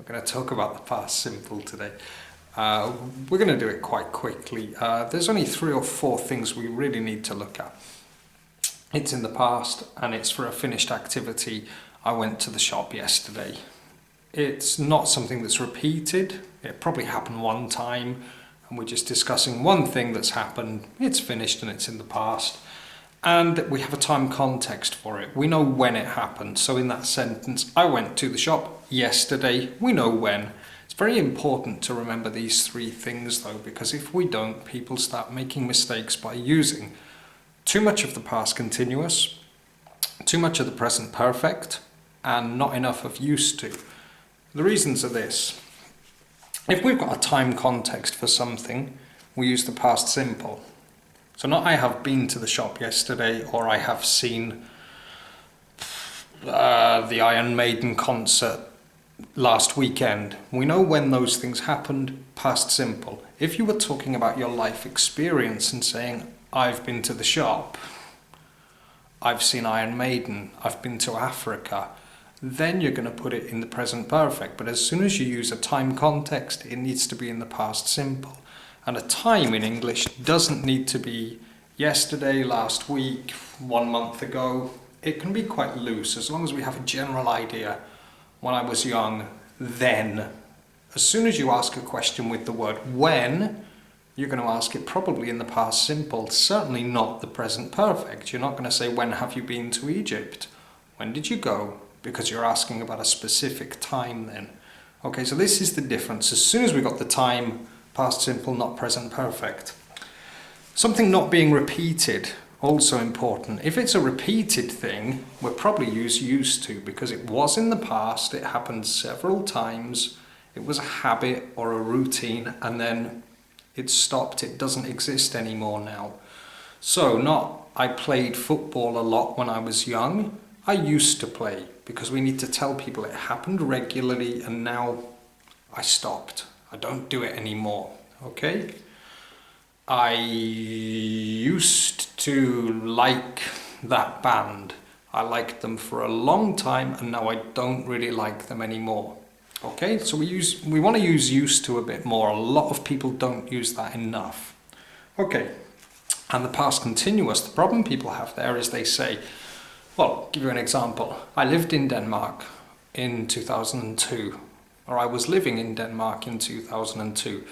We're going to talk about the past simple today. We're going to do it quite quickly. There's only 3 or 4 things we really need to look at. It's in the past and it's for a finished activity. I went to the shop yesterday. It's not something that's repeated. It probably happened one time and we're just discussing one thing that's happened. It's finished and it's in the past. And we have a time context for it. We know when it happened. So in that sentence, I went to the shop yesterday. We know when. It's very important to remember these 3 things though, because if we don't, people start making mistakes by using too much of the past continuous, too much of the present perfect, and not enough of used to. The reasons are this. If we've got a time context for something, we use the past simple. So not I have been to the shop yesterday or I have seen the Iron Maiden concert last weekend. We know when those things happened, past simple. If you were talking about your life experience and saying, I've been to the shop, I've seen Iron Maiden, I've been to Africa, then you're going to put it in the present perfect. But as soon as you use a time context, it needs to be in the past simple. And a time in English doesn't need to be yesterday, last week, 1 month ago. It can be quite loose as long as we have a general idea. When I was young, then. As soon as you ask a question with the word when, you're going to ask it probably in the past simple, certainly not the present perfect. You're not going to say, when have you been to Egypt? When did you go? Because you're asking about a specific time then. Okay, so this is the difference. As soon as we got the time, past simple, not present perfect. Something not being repeated, also important. If it's a repeated thing, we'll probably use used to because it was in the past, it happened several times, it was a habit or a routine, and then it stopped, it doesn't exist anymore now. So not I played football a lot when I was young, I used to play, because we need to tell people it happened regularly and now I stopped. I don't do it anymore, okay? I used to like that band. I liked them for a long time and now I don't really like them anymore. Okay, so we want to use used to a bit more. A lot of people don't use that enough. Okay, and the past continuous, the problem people have there is they say, well, I'll give you an example. I lived in Denmark in 2002. Or I was living in Denmark in 2002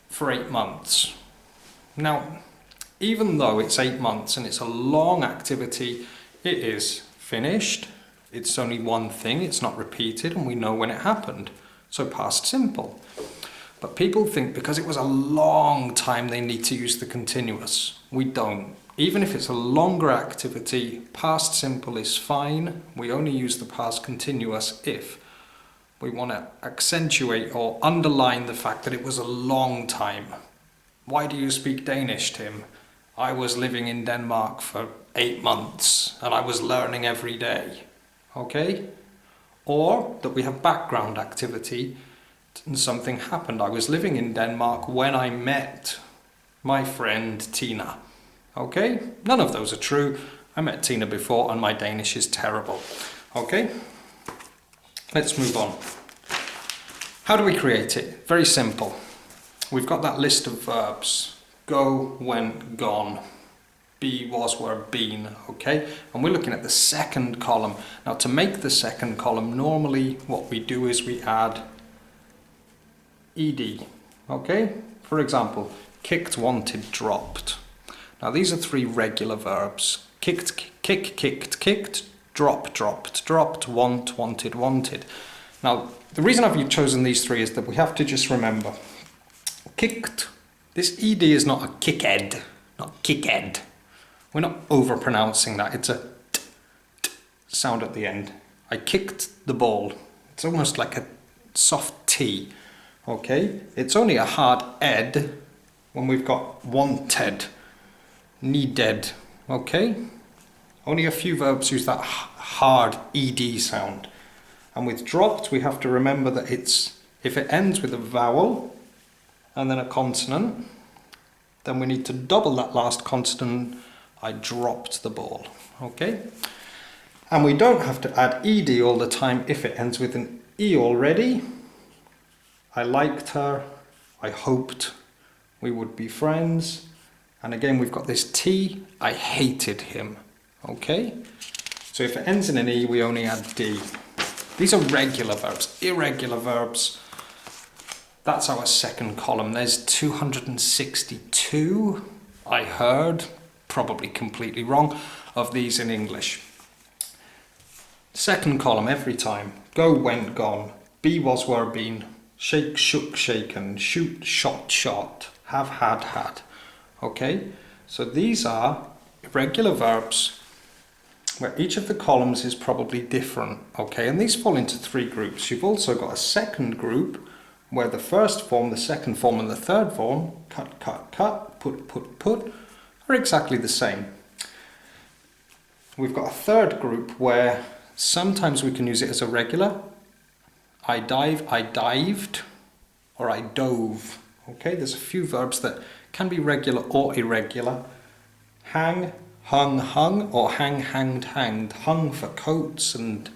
for 8 months. Now, even though it's 8 months and it's a long activity, it is finished. It's only one thing, it's not repeated, and we know when it happened. So past simple. But people think because it was a long time they need to use the continuous. We don't. Even if it's a longer activity, past simple is fine. We only use the past continuous if we want to accentuate or underline the fact that it was a long time. Why do you speak Danish, Tim? I was living in Denmark for 8 months and I was learning every day. Okay? Or that we have background activity and something happened. I was living in Denmark when I met my friend Tina. Okay? None of those are true. I met Tina before and my Danish is terrible. Okay? Let's move on. How do we create it? Very simple. We've got that list of verbs. Go, went, gone. Be, was, were, been. Okay? And we're looking at the second column. Now to make the second column, normally what we do is we add ed. Okay? For example, kicked, wanted, dropped. Now these are 3 regular verbs. Kicked, kicked, drop, dropped, dropped, want, wanted, wanted. Now, the reason I've chosen these 3 is that we have to just remember. Kicked, this ed is not a kicked, not kicked. We're not over-pronouncing that. It's a t sound at the end. I kicked the ball. It's almost like a soft T. Okay? It's only a hard ed when we've got wanted, needed. Okay? Only a few verbs use that hard ed sound. And with dropped, we have to remember that if it ends with a vowel and then a consonant, then we need to double that last consonant. I dropped the ball. Okay? And we don't have to add ed all the time if it ends with an E already. I liked her. I hoped we would be friends. And again, we've got this T. I hated him. Okay? So if it ends in an E, we only add D. These are regular verbs. Irregular verbs, that's our second column. There's 262, I heard, probably completely wrong, of these in English. Second column every time. Go, went, gone. Be, was, were, been. Shake, shook, shaken. Shoot, shot, shot. Have, had, had. Okay? So these are irregular verbs where each of the columns is probably different. Okay? And these fall into three groups. You've also got a second group where the first form, the second form, and the third form, cut, cut, cut, put, are exactly the same. We've got a third group where sometimes we can use it as a regular. I dive, I dived, or I dove. Okay, there's a few verbs that can be regular or irregular. Hang, hung, hung, or hang, hanged, hanged. Hung for coats and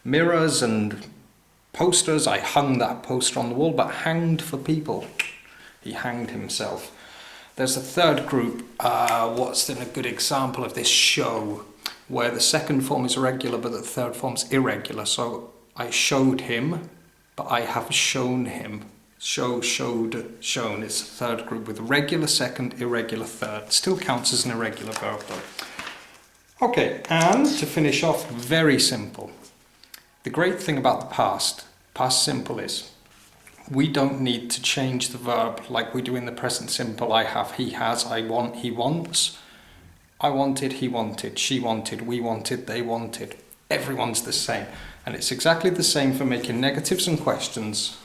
mirrors and posters. I hung that poster on the wall, but hanged for people. He hanged himself. There's a third group. What's then a good example of this? Show, where the second form is regular, but the third form's irregular. So I showed him, but I have shown him. Show, showed, shown is the third group with regular second, irregular third. Still counts as an irregular verb though. Okay, and to finish off, very simple. The great thing about the past simple is, we don't need to change the verb like we do in the present simple. I have, he has, I want, he wants. I wanted, he wanted, she wanted, we wanted, they wanted. Everyone's the same. And it's exactly the same for making negatives and questions.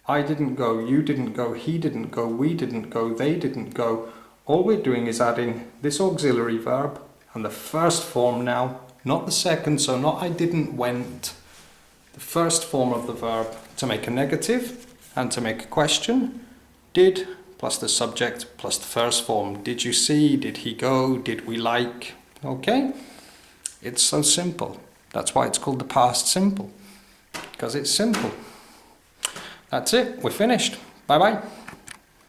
I didn't go, you didn't go, he didn't go, we didn't go, they didn't go. All we're doing is adding this auxiliary verb and the first form now, not the second, so not I didn't, went. The first form of the verb to make a negative and to make a question. Did plus the subject plus the first form. Did you see? Did he go? Did we like? Okay? It's so simple. That's why it's called the past simple. Because it's simple. That's it. We're finished. Bye-bye.